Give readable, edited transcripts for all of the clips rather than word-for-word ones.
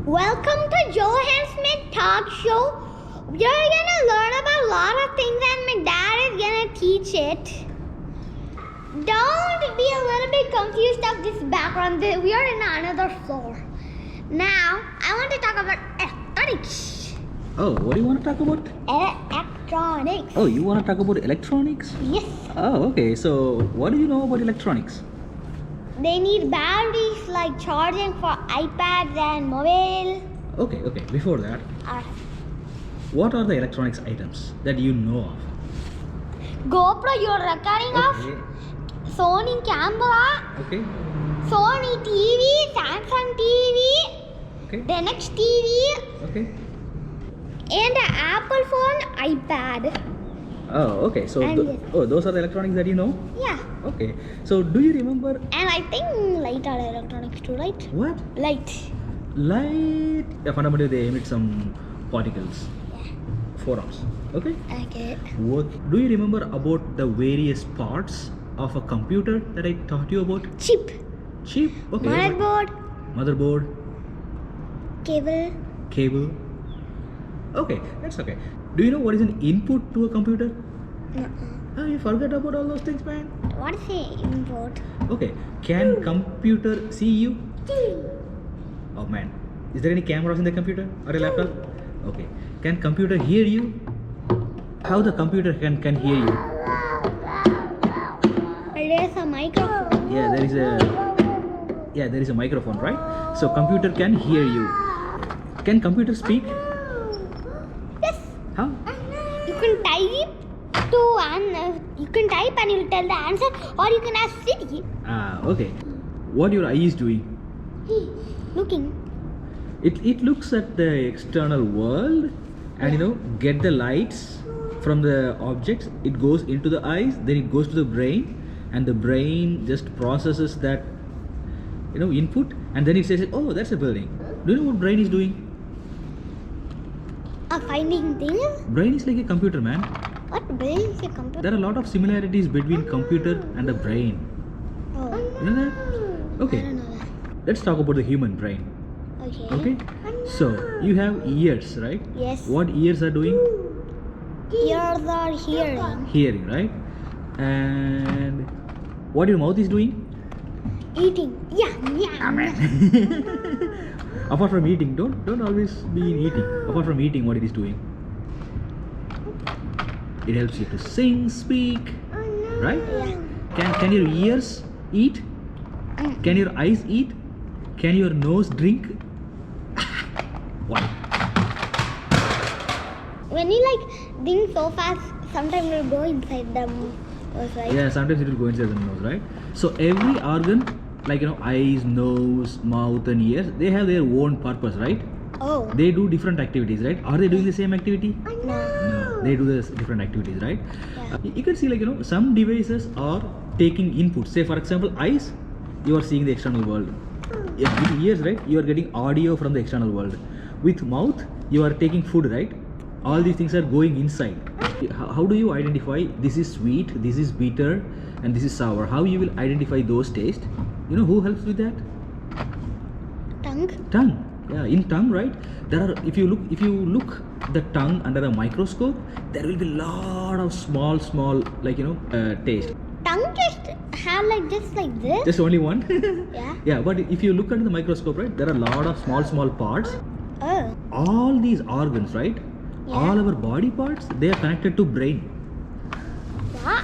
Welcome to Johan Smith Talk Show. You're gonna learn about a lot of things and my dad is gonna teach it. Don't be a little bit confused of this background. We are in another floor. Now, I want to talk about electronics. Oh, what do you want to talk about? Electronics. Oh, you want to talk about electronics? Yes. Oh, okay. So, what do you know about electronics? They need batteries like charging for iPads and mobile. Okay. Before that, what are the electronics items that you know of? GoPro, you're recording Okay. of Sony camera, Okay. Sony TV, Samsung TV, Okay. the next TV, Okay. and an Apple phone, iPad. Oh, okay. So, And yes. those are the electronics that you know? Yeah, Okay. So, do you remember and I think light are electronics too, right? what? Light. Light. Yeah, fundamentally, they emit some particles. Photons. Okay. Okay. What? Do you remember about the various parts of a computer that I taught you about? Chip. Chip. Okay. Motherboard. Motherboard. Cable. Okay, that's okay. Do you know what is an input to a computer? Nuh-uh. Oh, you forget about all those things, man. What is the input? Okay, can computer see you? Oh man, is there any cameras in the computer or a laptop? Okay, can computer hear you? How the computer can hear you? There's a microphone. Yeah, there is a microphone, right? So computer can hear you. Can computer speak? Yes. How? You can type you can type and you'll tell the answer, or you can ask Siri. Okay. What your eye is doing? Looking. It looks at the external world and get the lights from the objects. It goes into the eyes, then it goes to the brain, and the brain just processes that input, and then it says, oh, that's a building. Do you know what brain is doing? Finding things. Brain is like a computer, man. What brain is a computer? There are a lot of similarities between computer and a brain. Oh, You know that? I Okay, don't know that. let's talk about the human brain. Okay, so you have ears, right? Yes. What ears are doing? Ears are hearing. Hearing, right? And what your mouth is doing? Eating. Yeah. Apart from eating, don't always be in eating. Apart from eating, what it is doing? It helps you to sing, speak, right? Yeah. Can your ears eat? Can your eyes eat? Can your nose drink? What? When you think so fast, sometimes it'll go inside them. Right? Yeah, sometimes it will go inside the nose, right? So every organ, eyes, nose, mouth, and ears, they have their own purpose, right? Oh. They do different activities, right? Are they doing the same activity? No. No, they do the different activities, right? Yeah. You can see some devices are taking input. Say for example, eyes, you are seeing the external world. Yeah, with ears, right? You are getting audio from the external world. With mouth, you are taking food, right? All these things are going inside. How do you identify this is sweet, this is bitter, and this is sour? How you will identify those tastes? You know who helps with that? Tongue. Tongue. Yeah, in tongue, right? There are if you look the tongue under a microscope, there will be lot of small taste. Tongue just have just like this. Just only one. Yeah. Yeah, but if you look under the microscope, right, there are a lot of small parts. Oh. All these organs, right? Yeah. All our body parts, they are connected to brain. Yeah.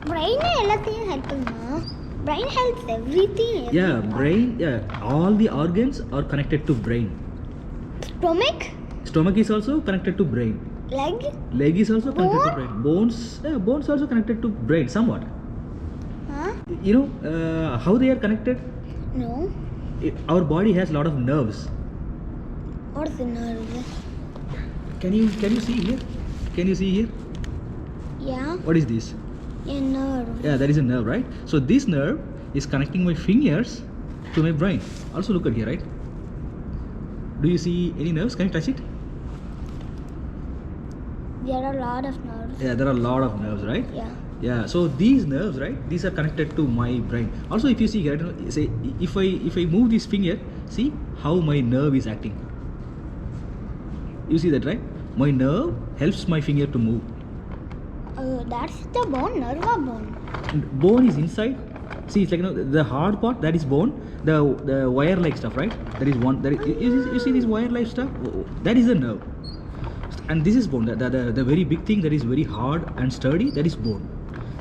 Brain எல்லாத்தையும் help பண்ணுமா? Brain helps everything. Yeah, brain. Yeah, all the organs are connected to brain. Stomach. Stomach is also connected to brain. Leg. Leg is also connected to Bone? brain. Bones also connected to brain somewhat. Huh? How they are connected? No. Our body has a lot of nerves. What's the nerve? Can you see here? Can you see here? Yeah. What is this? A nerve. Yeah, that is a nerve, right? So this nerve is connecting my fingers to my brain. Also look at here, right? Do you see any nerves? Can you touch it? There are a lot of nerves. Yeah, there are a lot of nerves, right? Yeah. Yeah, so these nerves, right, these are connected to my brain. Also, if you see here, say if I move this finger, see how my nerve is acting. You see that, right? My nerve helps my finger to move. That's the bone, nerve or bone. And bone is inside. See, it's like, the hard part, that is bone. The wire-like stuff, right? That is one. You see this wire-like stuff? That is the nerve. And this is bone. The very big thing that is very hard and sturdy, that is bone.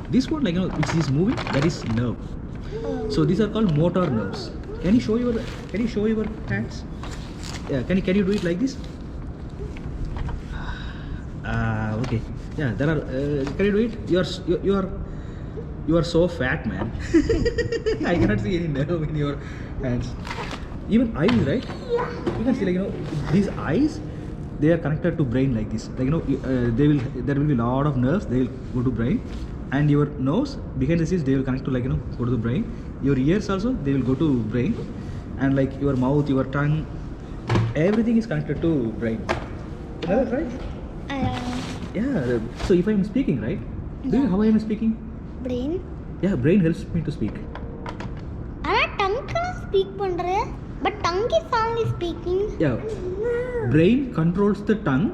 This one, which is moving, that is nerve. So these are called motor nerves. Can you show your hands? Yeah, can you do it like this? Okay. Yeah, there are. Can you do it? You are so fat, man. I cannot see any nerve in your hands. Even eyes, right? You can see, these eyes, they are connected to brain like this. There will be a lot of nerves. They will go to brain, and your nose behind the scenes, they will connect to go to the brain. Your ears also, they will go to brain, and your mouth, your tongue, everything is connected to brain. Is that right? Yeah. So if I am speaking, right? Do you know how I am speaking? Brain. Yeah, brain helps me to speak. Tongue can speak pandre, but tongue is only speaking. Yeah. Brain controls the tongue.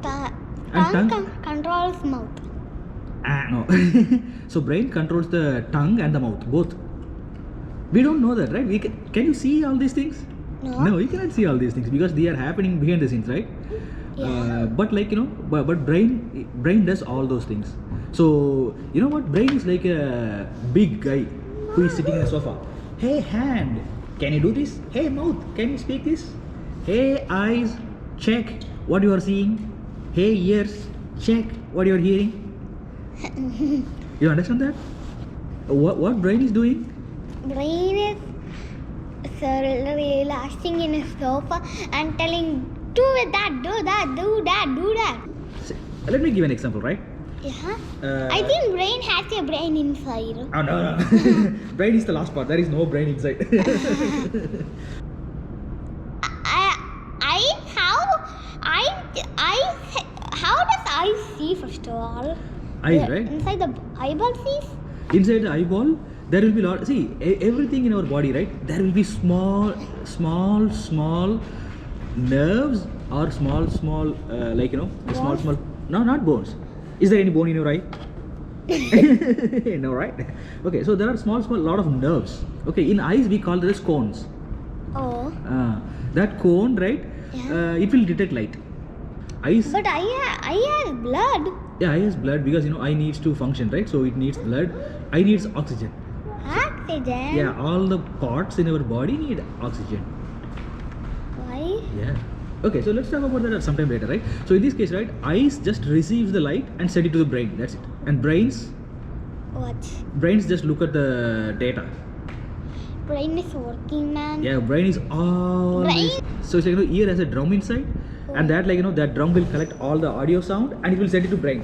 Tongue controls mouth. No. So brain controls the tongue and the mouth, both. We don't know that, right? Can you see all these things? No, you cannot see all these things because they are happening behind the scenes, right? Yeah. But but brain does all those things. So you know what? Brain is like a big guy who is sitting in a sofa. Hey hand, can you do this? Hey mouth, can you speak this? Hey eyes, check what you are seeing. Hey ears, check what you are hearing. You understand that? What brain is doing? Brain is relaxing in a sofa and telling, do that, do that, do that, do that. Let me give an example, right? Yeah. I think brain has a brain inside. Oh no. Brain is the last part. There is no brain inside. How does eye see first of all? Eyes, right? Inside the eyeball sees? Inside the eyeball, there will be lot. See, everything in our body, right? There will be small nerves or small, small. No, not bones. Is there any bone in your eye? No, right? Okay, so there are small, lot of nerves. Okay, in eyes we call this cones. Oh. That cone, right? Yeah. It will detect light. Eyes. But eye has blood. Yeah, eye has blood because eye needs to function, right? So it needs blood. Eye needs oxygen. Oxygen? Yeah, all the parts in our body need oxygen. Why? Yeah. Okay, so let's talk about that sometime later, right? So in this case, right, eyes just receives the light and send it to the brain. That's it. And brains just look at the data. Brain is working, man. Yeah, brain is all. Brain? So it's ear has a drum inside, and that that drum will collect all the audio sound and it will send it to brain.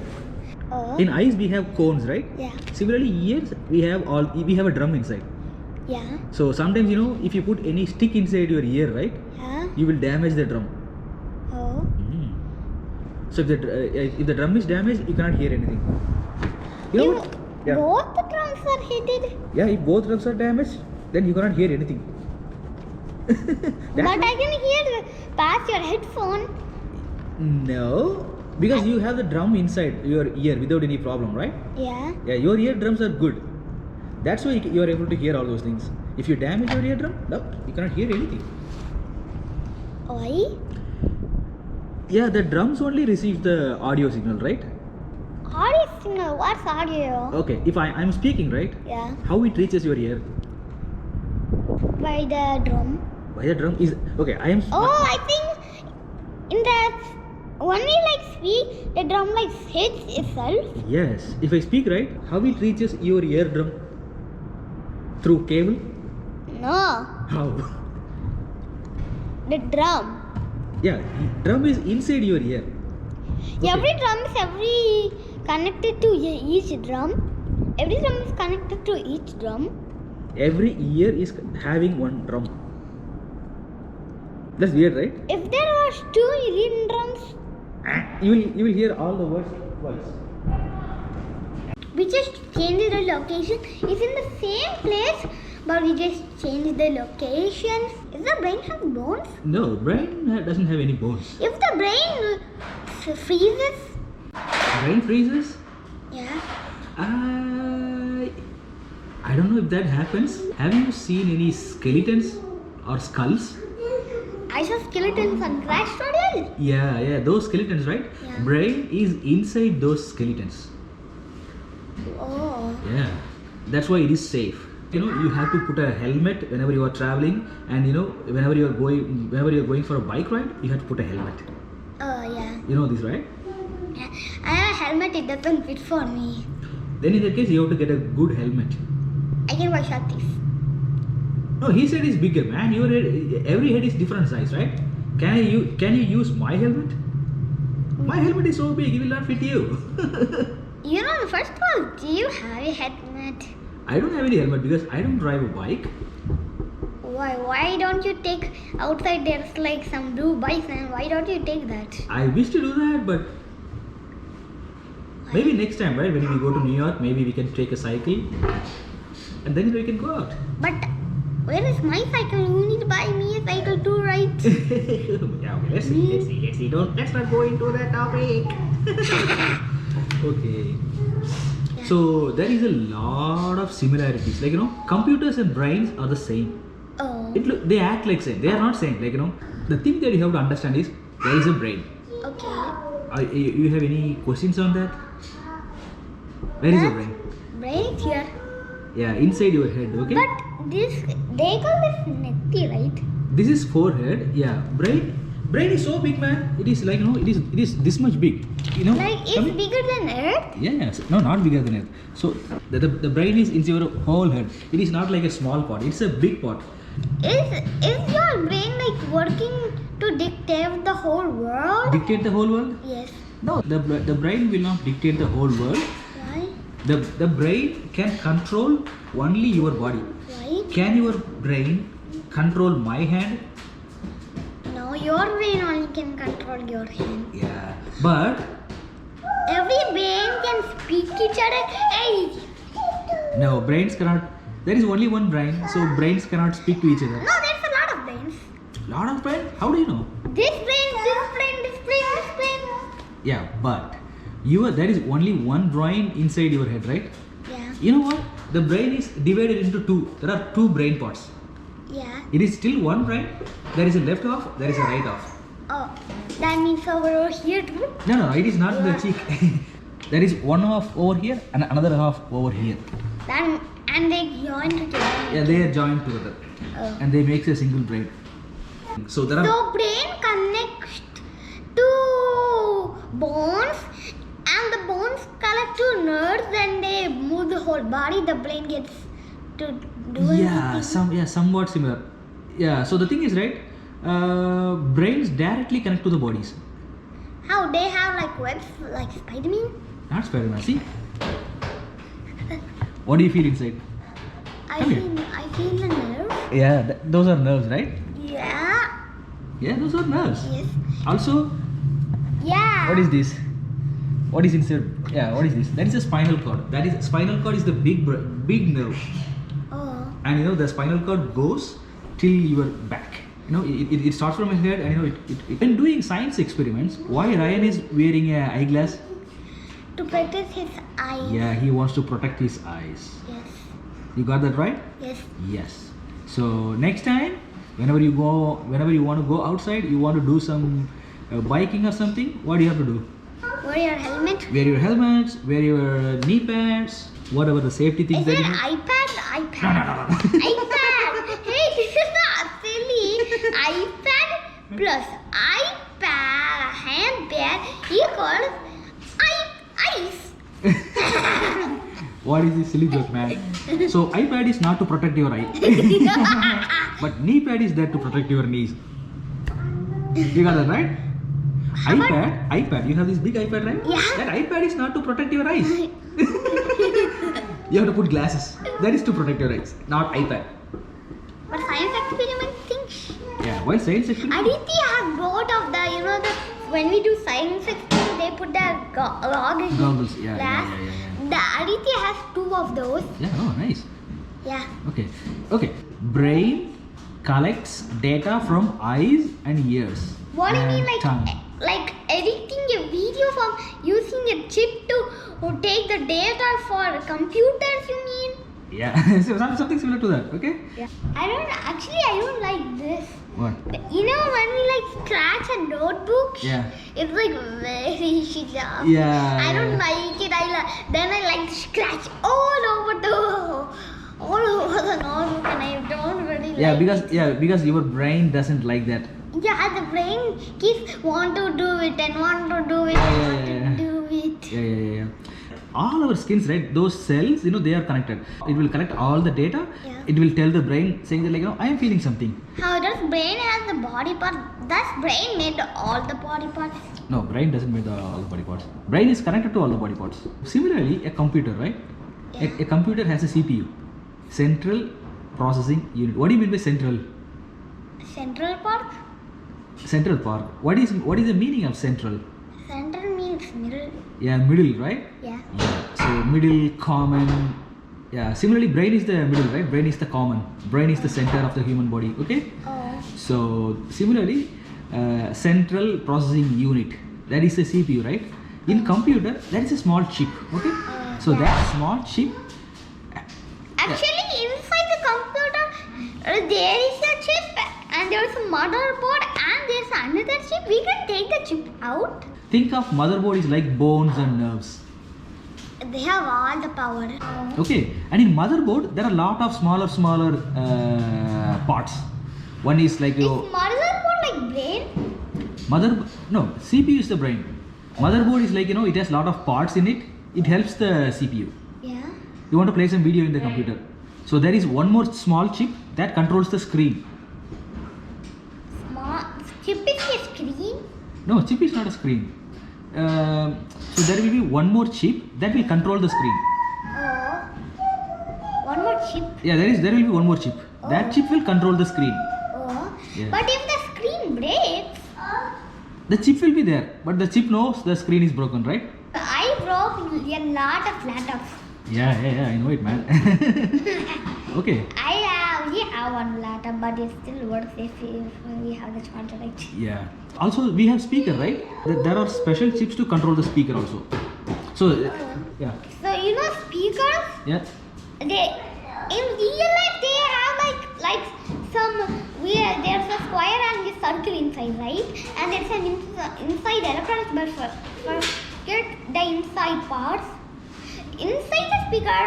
Oh. In eyes we have cones, right? Yeah. Similarly, ears we have a drum inside. Yeah. So sometimes if you put any stick inside your ear, right, Yeah. you will damage the drum. Oh. So if the drum is damaged, you cannot hear anything. You know what? Yeah. Both the drums are hit. Yeah, if both drums are damaged, then you cannot hear anything. But I can hear past your headphone. No, because you have the drum inside your ear without any problem, right? Yeah. Yeah, your eardrums are good. That's why you are able to hear all those things. If you damage your eardrum, no, you cannot hear anything. Why? Yeah, the drums only receive the audio signal, right? Audio signal. What's audio? Okay, if I'm speaking, right? Yeah. How it reaches your ear? By the drum. By the drum is okay. I am. Oh, I think in that when we speak, the drum hits itself. Yes. If I speak, right, how it reaches your eardrum? Through cable? No. How? The drum. Yeah, drum is inside your ear. Okay. Every drum is connected to each drum. Every drum is connected to each drum. Every ear is having one drum. That's weird, right? If there was 2 Indian drums, You will hear all the words twice. we just changed the location. It's in the same place, but we just change the locations. If the brain has bones, No, brain doesn't have any bones. if the brain freezes, Brain freezes? yeah. I don't know if that happens. Have you seen any skeletons or skulls? I saw skeletons on Crash Royale. Yeah, those skeletons, right? Yeah. Brain is inside those skeletons. Oh. Yeah, that's why it is safe. You know, you have to put a helmet whenever you are traveling, and you know, whenever you are going for a bike ride, you have to put a helmet. Oh yeah. You know this, right? Yeah. I have a helmet. It doesn't fit for me. Then in that case, you have to get a good helmet. I can buy Shakti's. No, his head is bigger, man. Your head, every head is different size, right? Can you use my helmet? My helmet is so big, it will not fit you. You know, first of all, do you have a helmet? I don't have any helmet because I don't drive a bike. Why don't you take outside? There's like some blue bikes, and why don't you take that? I wish to do that, but maybe next time, right? When we go to New York, maybe we can take a cycle, and then we can go out. But where is my cycle? You need to buy me a cycle too, right? Yeah, okay, let's see. Let's not go into that topic. Okay. So there is a lot of similarities. Like, you know, computers and brains are the same. Oh. They act like same. They are not same. Like, you know, the thing that you have to understand is there is a brain. Okay. You have any questions on that? Where is your brain? Brain is here. Yeah, inside your head. Okay. But they call this netti, right? This is forehead. Yeah, brain is so big, man. It is like, you know, it is this much big. You know. Like it's bigger than Earth. Yes. No, not bigger than Earth. So the brain is in your whole head. It is not like a small pot. It's a big pot. Is your brain like working to dictate the whole world? Dictate the whole world? Yes. No, the brain will not dictate the whole world. Why? The brain can control only your body. Why? Can your brain control my hand? No, your brain only can control your hand. Yeah, but Every brain can speak each other. Hey! no, brains cannot. There is only one brain, so brains cannot speak to each other. No, there's a lot of brains. Lot of brains? How do you know? This brain, this brain, this brain, this brain. Yeah, but there is only one brain inside your head, right? Yeah. You know what? The brain is divided into two. There are two brain parts. Yeah. It is still one brain. There is a left half, there is a right half. Oh, that means over here too? No, it is not Yeah. the cheek. There is one half over here and another half over here. And they join together. Yeah, they are joined together Oh. and they make a single brain. So there are. So brain connects to bones and the bones connect to nerves and they move the whole body. The brain gets to do anything. Somewhat similar. Yeah, so the thing is, right, brains directly connect to the bodies. How they have like webs like Spider-Man? Not Spider-Man, see? What do you feel inside? I Okay. feel the nerve. Yeah, those are nerves, right? Yeah. Yeah, those are nerves. Yes. Also, Yeah. what is this? What is inside? Yeah, what is this? That is a spinal cord. Spinal cord is the big nerve. Oh. And you know, the spinal cord goes till your back. You know, it starts from your head, and you know, when doing science experiments, why Ryan is wearing an eyeglass? To protect his eyes. Yeah, he wants to protect his eyes. Yes. You got that right? Yes. Yes. So next time, whenever you want to go outside, you want to do some biking or something, what do you have to do? Wear your helmet. Wear your helmets, wear your knee pads, whatever the safety things Is that it you need. iPad? No. iPad. Hey, this is not silly. iPad plus iPad handbag equals ice. What is this silly joke, man? So iPad is not to protect your eye, but knee pad is there to protect your knees. You got that right? iPad. You have this big iPad, right? Yeah. That iPad is not to protect your eyes. You have to put glasses. That is to protect your eyes, not iPad. But science experiment things. Yeah. Why science experiment? Aditya has both of the when we do science experiment they put the goggles. Goggles. Yeah. glass. The Aditya has two of those. Yeah. Oh, nice. Yeah. Okay. Brain collects data from eyes and ears. What do you and mean, tongue. like editing a video from using a chip to take the data for computers? You mean? Yeah, so something similar to that. Okay. Yeah. I don't like this. What? You know when we like scratch a notebook? Yeah. It's like very sharp. Yeah. I don't like it. Then I like scratch all over the notebook, and I don't really like because your brain doesn't like that. Yeah, the brain keeps want to do it and want to do it Yeah, and want to do it. Yeah. All our skins, right? Those cells, they are connected. It will collect all the data. Yeah. It will tell the brain saying that I am feeling something. How does brain has the body part? Does brain made all the body parts? No, brain doesn't make all the body parts. Brain is connected to all the body parts. Similarly, a computer, right? Yeah. A computer has a CPU, Central Processing Unit. What do you mean by central? Central part? Central part. What is the meaning of central? Central means middle. Yeah, middle, right? Yeah. Yeah. So middle, common. Yeah. Similarly, brain is the middle, right? Brain is the common. Brain is the center of the human body. Okay. Oh. So similarly, Central Processing Unit. That is the CPU, right? In computer, that is a small chip. Okay. So yeah. that small chip. Actually, inside the computer, there is a chip and there is a motherboard and there is another chip. We can take the chip out. Think of motherboard is like bones and nerves. They have all the power. Okay, and in motherboard there are a lot of smaller parts. One is like Is motherboard like brain? No, CPU is the brain. Motherboard is like it has a lot of parts in it. It helps the CPU. Yeah. You want to play some video in the computer, so there is one more small chip that controls the screen. Chip is a screen? No, chip is not a screen. So there will be one more chip that will control the screen. Oh. One more chip? Yeah, there will be one more chip. Oh. That chip will control the screen. Oh. Yeah. But if the screen breaks, The chip will be there, but the chip knows the screen is broken, right? I broke a lot of laptops. Yeah, I know it, man. Okay. We have one laptop, but it still works if we have the charger, right? Yeah. Also, we have speaker, right? There are special chips to control the speaker also. So, yeah. So speakers, Yeah. they in real life they have like some there's a square and a circle inside, right? And there's an inside electronics, but forget the inside parts. Inside the speaker,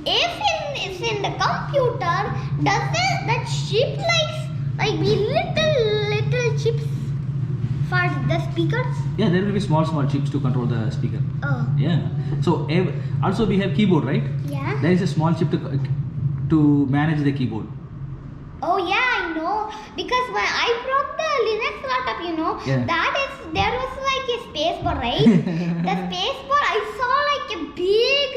if it's in the computer, does the chip like be little chips for the speakers? Yeah, there will be small chips to control the speaker. Oh. Yeah. So, also we have keyboard, right? Yeah. There is a small chip to manage the keyboard. Oh yeah, I know. Because when I broke the Linux laptop, Yeah. there was like a space bar, right? The space bar, I saw like a big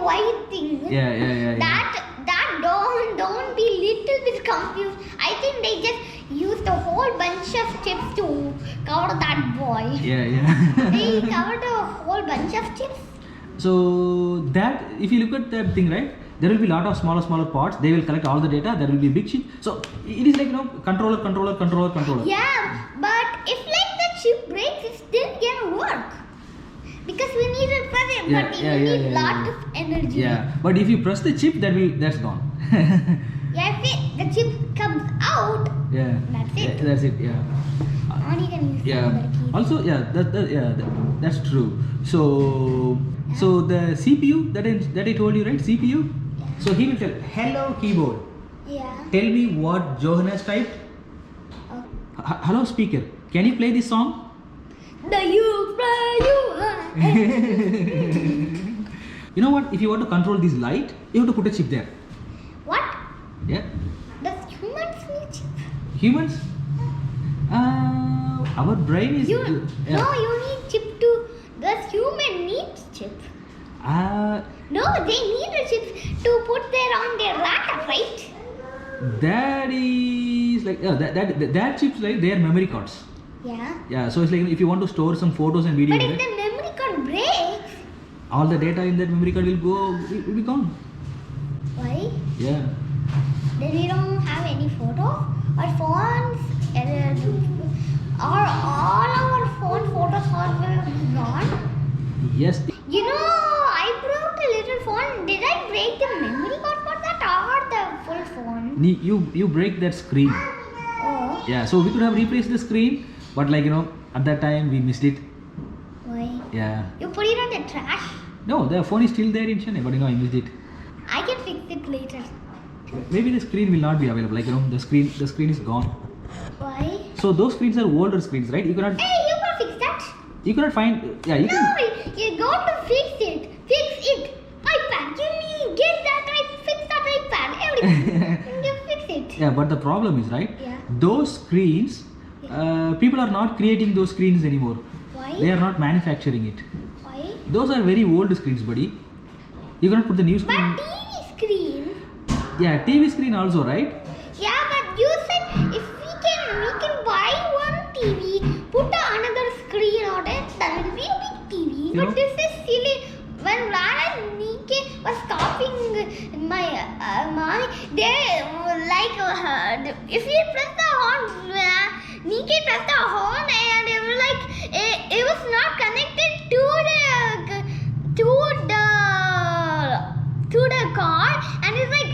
white thing. Yeah. That don't be little bit confused. I think they just used a whole bunch of chips to cover that boy. Yeah. They covered a whole bunch of chips. So that, if you look at that thing, right, there will be a lot of smaller parts. They will collect all the data. There will be big chip. So it is like controller. Yeah, but if the chip breaks, it still can work. Because we need to press it, but we need lot of energy. Yeah, but if you press the chip, that's gone. Yeah, if the chip comes out, Yeah. that's it. Yeah, that's it. Yeah. And you can use the Yeah. other keys. Also, that's true. So the CPU that I told you, right? CPU. Yeah. So he will tell, hello keyboard. Yeah. Tell me what Johan has typed. Oh. Hello speaker. Can you play this song? You know what? If you want to control this light, you have to put a chip there. What? Yeah. Does humans need chip? Humans? Our brain is. No, you need chip to. Does human need chip? No, they need a chip to put on their laptop, right? That is like that chips like they are memory cards. Yeah. Yeah, so it's like if you want to store some photos and videos, But if right, the memory card breaks, all the data in that memory card will be gone. Yeah. Then we don't have any photos. Our phones, all our phone photos are gone. Yes. You know, I broke the little phone. Did I break the memory card for that or the full phone? You break that screen. Oh, Yeah. So we could have replaced the screen, but like at that time we missed it. why? Yeah. You put it on the trash. No, the phone is still there in Chennai, but I missed it. I can fix it later. Maybe the screen will not be available. Like the screen is gone. Why? So those screens are older screens, right? You cannot Hey, you can fix that. find. Yeah, you No, can. you got to fix it. Fix it. iPad. Give me, get that. I fix that iPad. Everything. You fix it. Yeah, but the problem is, right? Yeah. Those screens, people are not creating those screens anymore. Why? They are not manufacturing it. Why? Those are very old screens, buddy. You cannot put the new But screen. TV screen. Yeah, TV screen also, right? Yeah, but you said if we can buy one TV, put another screen on it, that will be a big TV. You know- But this is silly. When Lara and Nike was copying my mommy, they were like if you press the horn, Nike pressed the horn and it was like it was not connected to the car, and it's like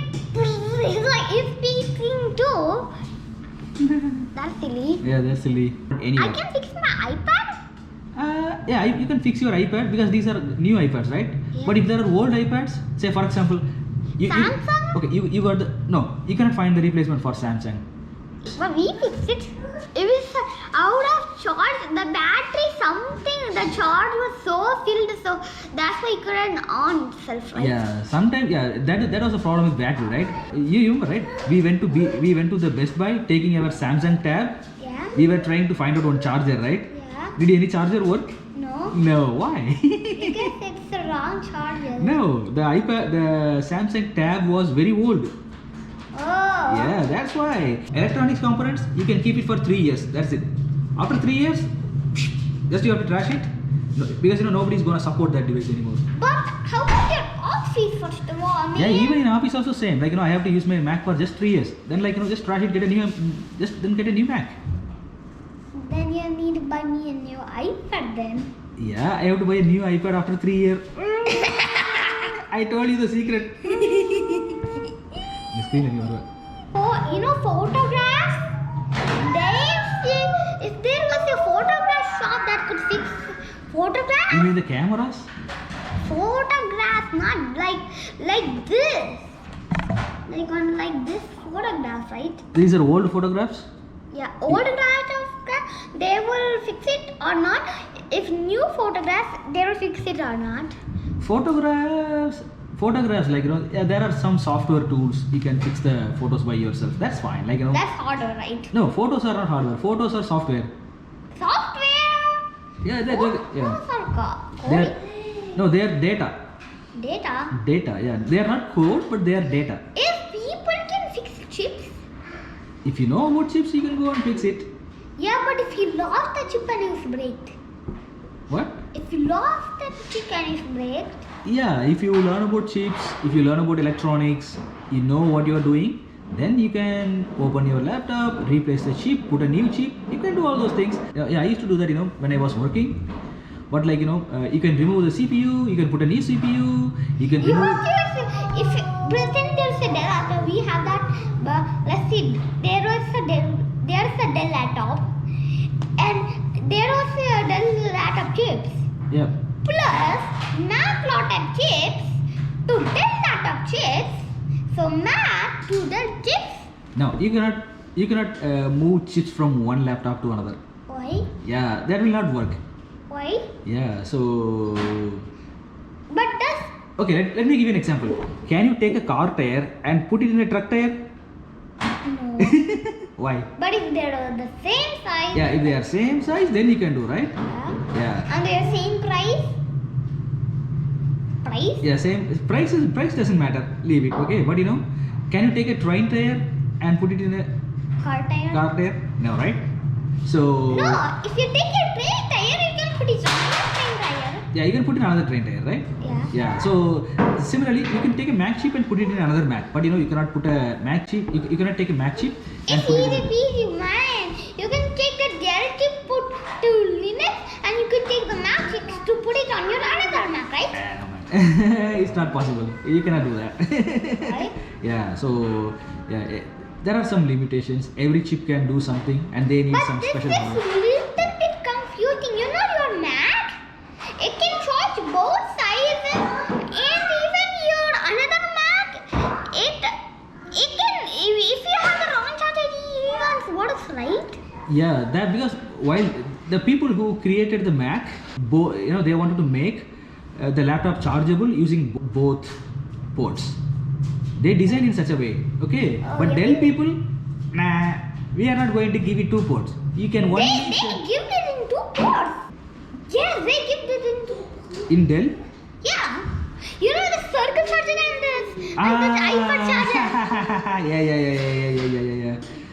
it's speaking too. That's silly. Yeah, that's silly. Anyway. I can fix my iPad. Yeah, you can fix your iPad because these are new iPads, right? Yeah. But if there are old iPads, say for example, Samsung? Okay, you got the no. You cannot find the replacement for Samsung. But we fixed it. It was out of charge. The battery, the charge was so filled, so that's why it couldn't on itself, right? Yeah, sometimes that was the problem with battery, right? You remember, right? We went to the Best Buy taking our Samsung Tab. Yeah. We were trying to find out one charger, right? Yeah. Did any charger work? No. No, why? Because it's the wrong charger. No, the Samsung Tab was very old. Oh. Yeah, that's why. Electronics components, you can keep it for 3 years. That's it. After 3 years, just you have to trash it. No, because nobody's gonna support that device anymore. But how about your office, first of all? I mean, Yeah, even in office also same. Like I have to use my Mac for just 3 years. Then just trash it, get a new Mac. Then you need to buy me a new iPad then. Yeah, I have to buy a new iPad after 3 years. I told you the secret. The screen anymore. Oh, photographs. If there was a photograph shop that could fix You photographs, mean the cameras? photographs, not like this. Like this photograph, right? These are old photographs. Yeah, old photographs, they will fix it or not. If new photographs, they will fix it or not. Photographs, there are some software tools you can fix the photos by yourself. That's fine. That's harder, right? No, photos are not hardware. Photos are software. Software. Yeah, Photos are coding. they are data. Data. Data, yeah. They are not code, but they are data. If people can fix chips, If you know about chips, you can go and fix it. yeah, but if you lost the chip and it's break, What? if you lost the chip and it's break, Yeah, if you learn about chips, if you learn about electronics, you know what you are doing, then you can open your laptop, replace the chip, put a new chip. You can do all those things. Yeah, I used to do that, when I was working. But you can remove the CPU, you can put a new CPU, you can you remove. have to, if pretend there's a Dell laptop, we have that, but let's see, there's a Dell laptop, and there was a Dell laptop chips, Yeah. plus Mac laptop chips to Dell laptop chips, so Mac to Dell chips. Now you cannot move chips from one laptop to another. Why? Yeah, that will not work. Why? Yeah, so But does okay, let me give you an example. Can you take a car tire and put it in a truck tire? no. Why? But if they are the same size, Yeah, if they are same size, then you can do, right? yeah, Yeah. and they are same price. Price? Yeah, same price doesn't matter. Leave it, okay? But can you take a train tire and put it in a Car tire? car tire? No, right? So No, if you take a train tire, you can put it on a train tire. Yeah, you can put in another train tire, right? Yeah. Yeah. So similarly, you can take a Mac chip and put it in another Mac, but you cannot put a Mac chip. You cannot take a Mac chip and It's put it easy in. peasy, man. You can take the Dell chip put to Linux, and you can take the Mac chip to put it on your another Mac, right? No, man. It's not possible. You cannot do that. Right? Yeah. So there are some limitations. Every chip can do something, and they need But some this special is hardware. little bit confusing. You know your Mac? It can charge both sides, and even your another Mac, it can if you have the wrong charger, it even works, right? Yeah, that because while the people who created the Mac, they wanted to make the laptop chargeable using both ports. They designed in such a way, okay? Oh, But yeah. Dell people, nah, we are not going to give it 2 ports. You can only They give it in 2 ports. Yes, they give it in 2 ports. in Dell. Yeah. You know the circle charger and this iPad charger.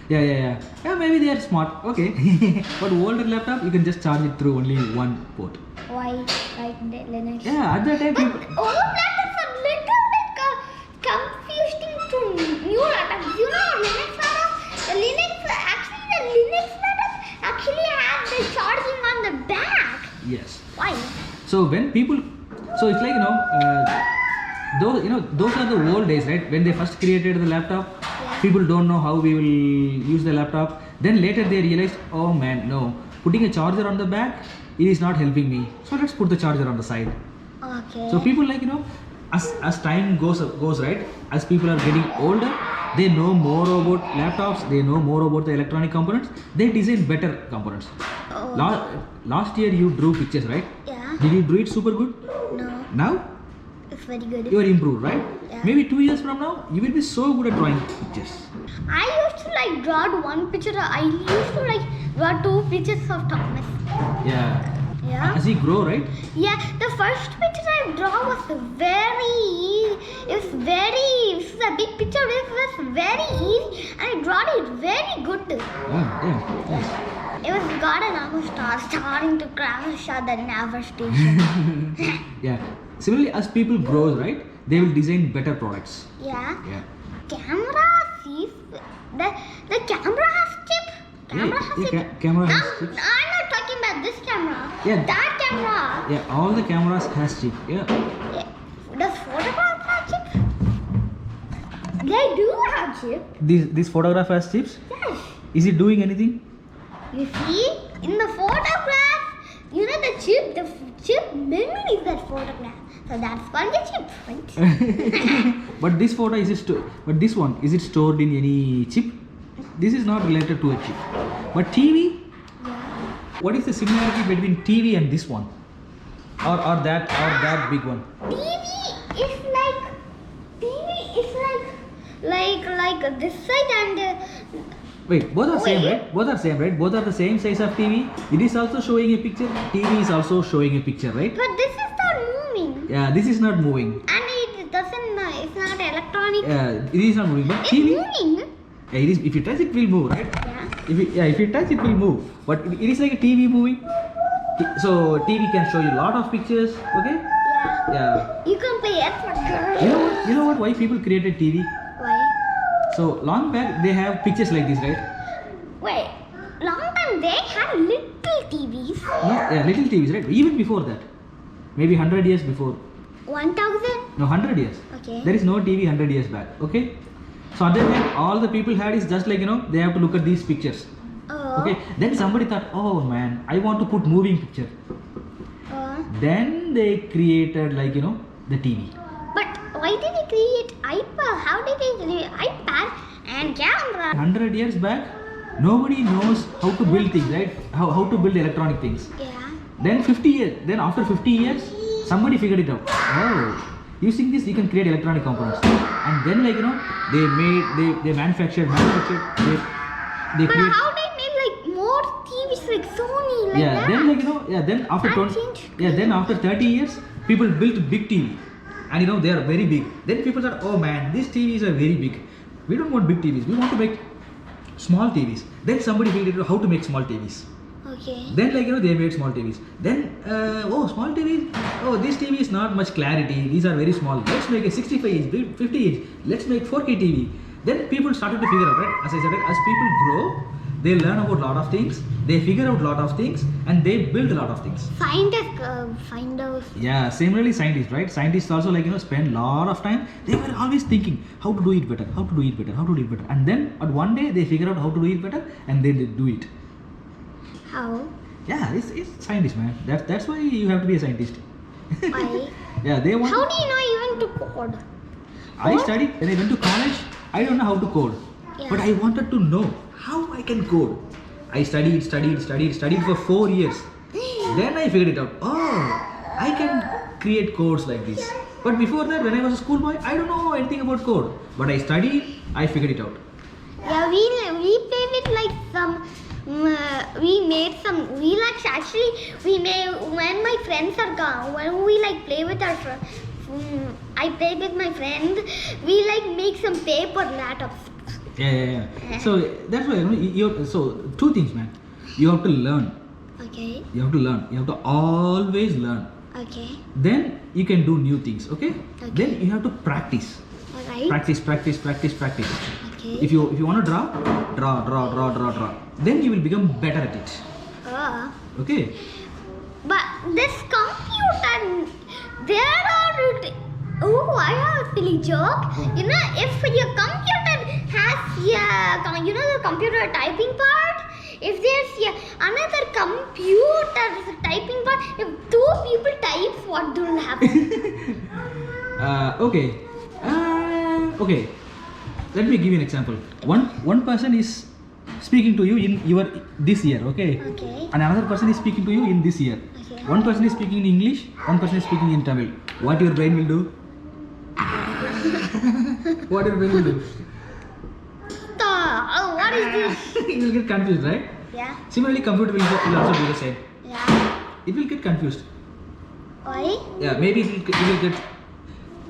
Yeah, maybe they are smart. Okay. But older laptop, you can just charge it through only one port. Why? Like Linux. Yeah, at that time, But people, old laptops are little bit confusing to new laptops. You know Linux laptop? The Linux laptop actually has the charging on the back. yes. Why? So when people, so it's like those are the old days, right? When they first created the laptop, Yeah. people don't know how we will use the laptop. Then later they realized, oh man, no, putting a charger on the back, it is not helping me. So let's put the charger on the side. Okay. So people as time goes right, as people are getting older, they know more about laptops, they know more about the electronic components, they design better components. Oh. Last year you drew pictures, right? Yeah. Did you do it super good? No. Now It's very good. you are improved, right? Yeah. Maybe 2 years from now you will be so good at drawing pictures. I used to like draw one picture. I used to like draw 2 pictures of Thomas. Yeah. Yeah. As you grow, right? Yeah. The first picture I draw was very easy. This is a big picture. It was very easy, and I draw it very good. Yes. It was God and I was starting to crash at the Navar station. Yeah. Similarly, as people grow, right, they will design better products. Yeah. Yeah. Camera sees the camera has chip. Camera has chip. Camera has I'm chips. not talking about this camera. Yeah. That camera. Yeah, all the cameras has chip. Yeah. Yeah. Does photograph have chip? They do have chip. This photograph has chips. Yes. Is it doing anything? You see, in the photograph, the chip memory is that photograph. So that's called the chip, right? But this photo but this one, is it stored in any chip? This is not related to a chip. But TV, Yeah. what is the similarity between TV and this one? Or that big one? TV is like this side and Wait, both are same, Wait. right? Both are same, right? Both are the same size of TV. It is also showing a picture. TV is also showing a picture, right? but this is not moving. Yeah, this is not moving. And it doesn't, it's not electronic. It is not moving. But It's TV, moving. yeah, it is. If you touch, it will move, right? Yeah. If you touch, it will move. But it is like a TV moving. So TV can show you a lot of pictures. Okay. Yeah. Yeah. You can play Xbox, girl. You know what? Why people created TV? Why? So long back they have pictures like this, right? Wait. Long time they had little TVs. No, yeah, little TVs, right? Even before that, maybe 100 years before. 1000? No, 100 years. Okay. There is no TV 100 years back. Okay. So at that time, all the people had is just like they have to look at these pictures. Oh. Okay. Then somebody thought, oh man, I want to put moving picture. Then they created the TV. But why did they create iPad? How did they create iPad and camera? 100 years back, nobody knows how to build things, right? How to build electronic things. Yeah. Then after 50 years, somebody figured it out. Oh, using this you can create electronic components. And then they manufactured, they But create. how they made like more TVs like Sony like Yeah, that? then after That 20, changed. yeah, then after 30 years, people built big TV. And they are very big. Then people thought, oh man, these TVs are very big. We don't want big TVs. We want to make small TVs. Then somebody figured out how to make small TVs. Okay. Then they made small TVs. Then small TVs. Oh, this TV is not much clarity. These are very small. Let's make a 65 inch, 50 inch. Let's make 4K TV. Then people started to figure out, right? As I said, as people grow, they learn about lot of things. They figure out lot of things, and they build a lot of things. Find out. Yeah, similarly scientists, right? Scientists also spend lot of time. They were always thinking how to do it better, how to do it better, how to do it better. And then at one day they figure out how to do it better, and then they do it. How? Yeah, it's scientist, man. That's why you have to be a scientist. Why? Yeah, they want. How do you know even to code? I studied when I went to college. I don't know how to code, Yeah. but I wanted to know how I can code. I studied for 4 years. Then I figured it out. Oh, I can create codes like this. But before that, when I was a schoolboy, I don't know anything about code. But I studied, I figured it out. Yeah, we play with like some. We made some. We like actually we made when my friends are gone. When we like play with our friends. I play with my friend. We like make some paper laptops. Yeah. So that's why so 2 things, man. You have to learn. Okay. You have to learn. You have to always learn. Okay. Then you can do new things. Okay. Okay. Then you have to practice. Alright. Practice. Okay. If you want to draw. Then you will become better at it. Okay. But this computer, there are. Oh, I have a silly joke. You know, if your computer has the computer typing part. If there's another computer typing part, if 2 people type, what will happen? Okay. Okay. Let me give you an example. One person is speaking to you in this year, okay? Okay. And another person is speaking to you in this year. Okay. One person is speaking in English, one person is speaking in Tamil. What your brain will do? What your brain will do? What is this? You will get confused, right? Yeah. Similarly, computer will also do the same. Yeah. It will get confused. Why? Yeah, maybe it will get.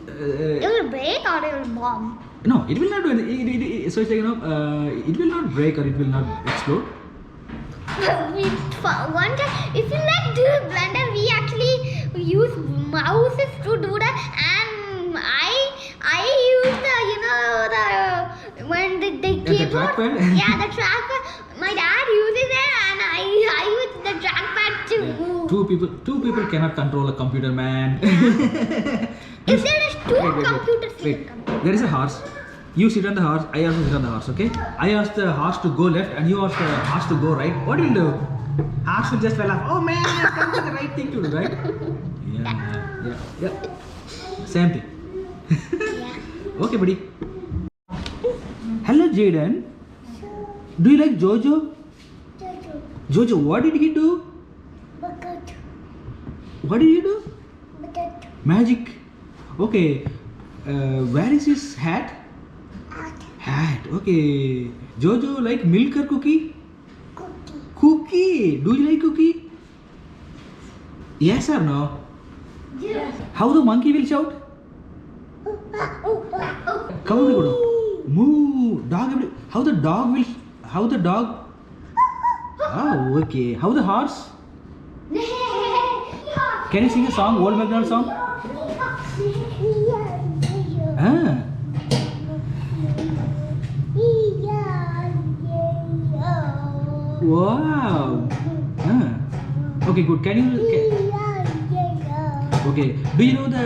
It will break or it will bomb. No, it will not do anything. So it's like it will not break or it will not explode. One time, if you like do Blender, we actually use mouses to do that, and I use the when the keyboard. The trackpad? Yeah, the trackpad. My dad uses it, and I use the trackpad to move. Two people cannot control a computer, man. If there is two computers, Wait. There is a horse. You sit on the horse. I also sit on the horse. Okay. I ask the horse to go left, and you ask the horse to go right. What will you do? Horse will just fell off. Oh man, I've come to the right thing to do, right? Yeah. Same thing. Yeah. Okay, buddy. Hello, Jaden. Do you like Jojo? Jojo, what did he do? Bucket. What did he do? Bucket. Magic. Okay. Where is his hat? Hat. Okay. Jojo like milk or cookie? Cookie. Cookie. Do you like cookie? Yes or no? Yes. How the monkey will shout? Come on, go. Moo. Dog. How the dog will? How the dog? Oh, okay. How the horse? Can you sing a song? Old McDonald song? Ah. Wow. Ah. Okay, good. Okay. Do you know the?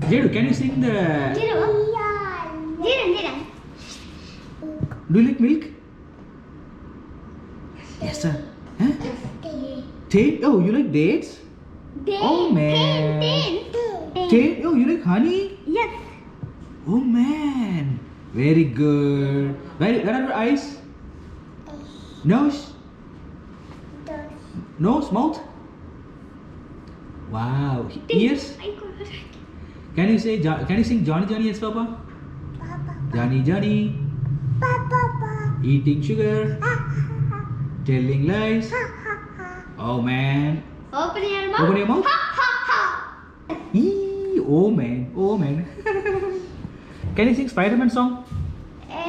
Jedu, can you sing the? Do you like milk? Yes, sir. Huh? Date? Oh, you like dates? Oh man. Date? Oh, you like honey? Yes. Oh man. Very good. Where are your eyes? Nose? Nose? Mouth? Wow. Ears? Can you sing Johnny Johnny yes Papa? Johnny Johnny. Eating sugar. Telling lies. Oh man. Open your mouth. Open your mouth. Ha ha Eee, oh man. Oh man. Can you sing Spider-Man song? ha.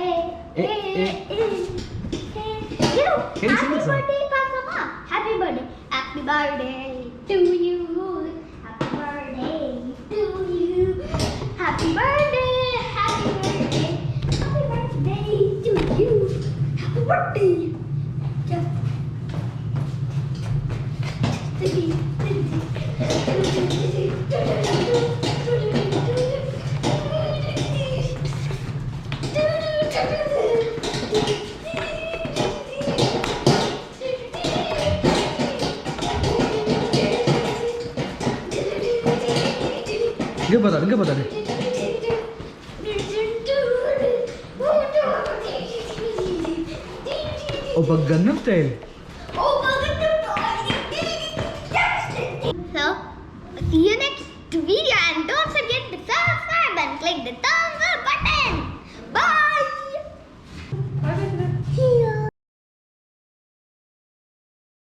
Can you sing Happy the song? birthday, Papa. Happy birthday to you. Happy birthday to you. Happy birthday, happy birthday, happy birthday to you. Happy birthday. இங்கே பார்த்தாரு oh Gangnam style So, see you next video and don't forget to subscribe and click the thumbs up button.